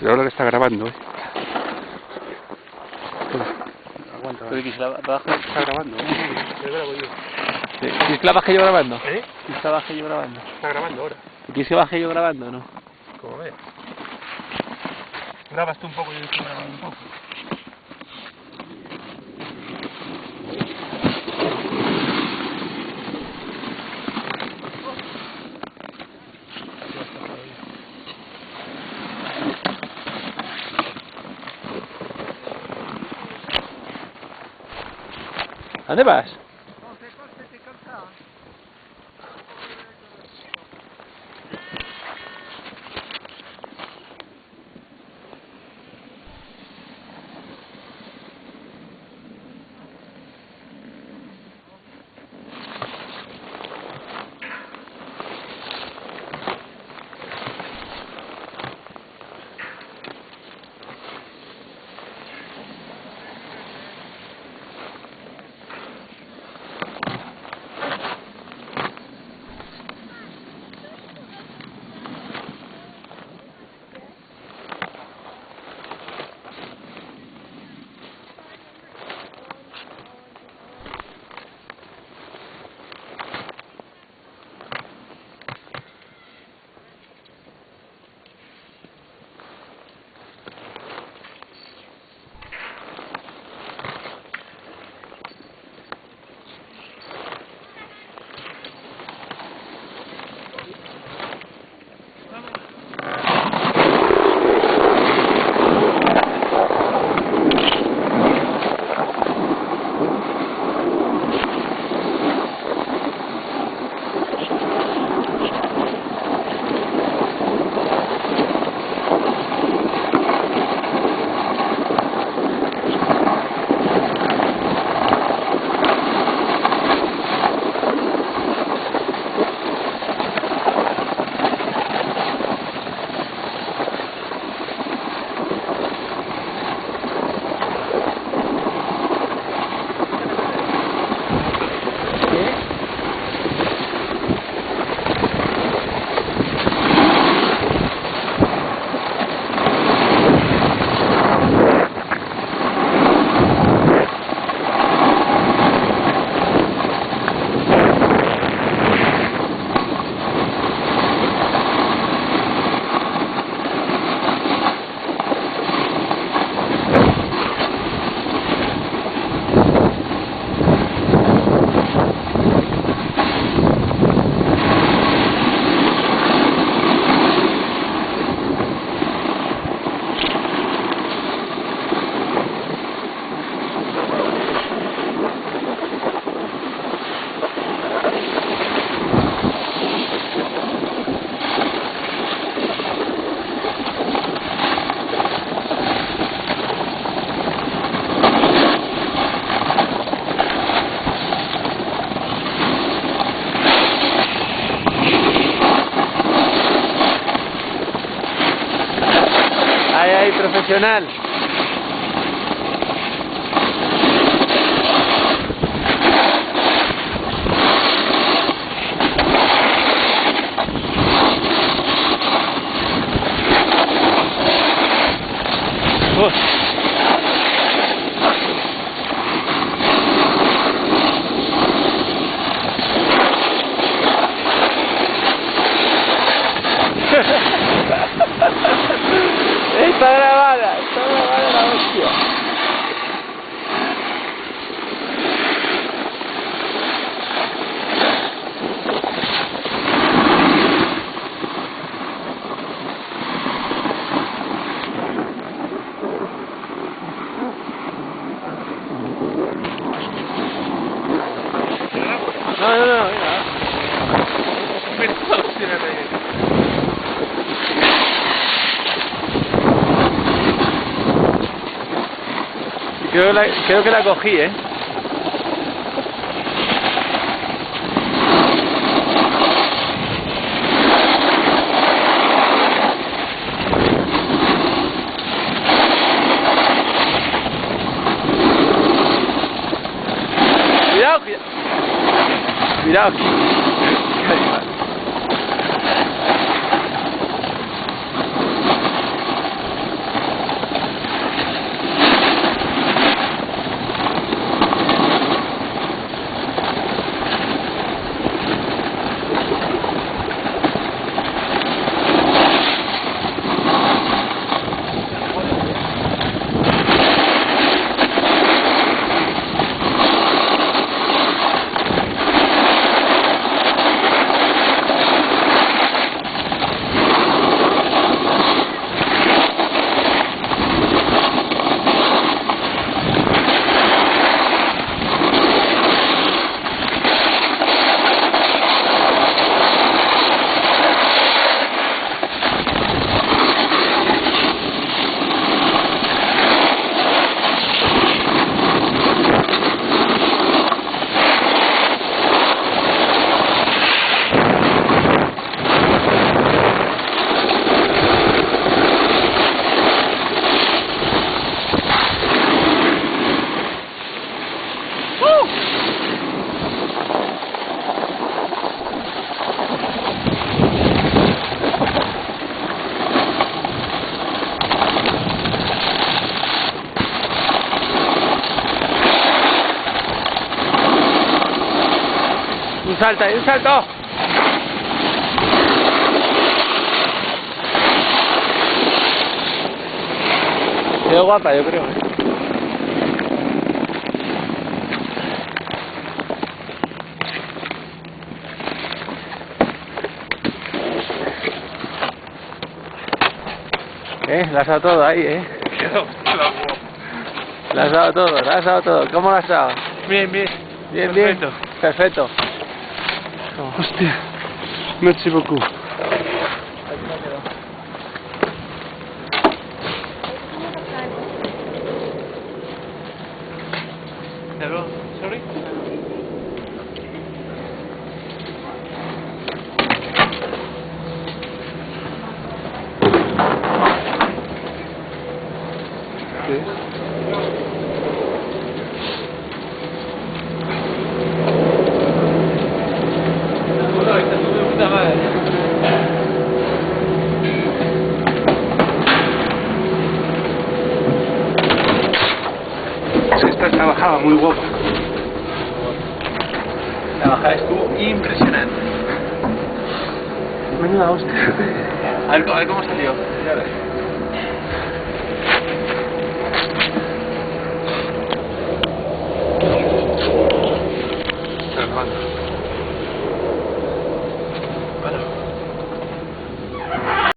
Pero ahora que está grabando, Aguanta, ¿Pero quieres que la baje? está grabando, Yo grabo yo. ¿Quieres que la baje yo grabando? ¿Eh? ¿Quieres que la baje yo grabando? Está grabando ahora. ¿Quieres que baje yo grabando o no? Como veas. Grabas tú un poco y yo estoy grabando un poco. ¿A dónde vas? Ahí, profesional. Está grabada la hostia. No, creo que la cogí, Cuidado. salto, hay un salto. Se ve guapa, yo creo, Le has dado todo ahí, Quedó clavo. Le has dado todo, le has dado todo. ¿Cómo lo has dado? Bien, bien. Bien, Perfecto. bien. Perfecto. Hostia. Merci beaucoup. Hello, sorry. ¿Qué es? Puta madre. Esta bajada muy guapa. La bajada estuvo impresionante. Menuda hostia. A ver cómo salió. Hermano.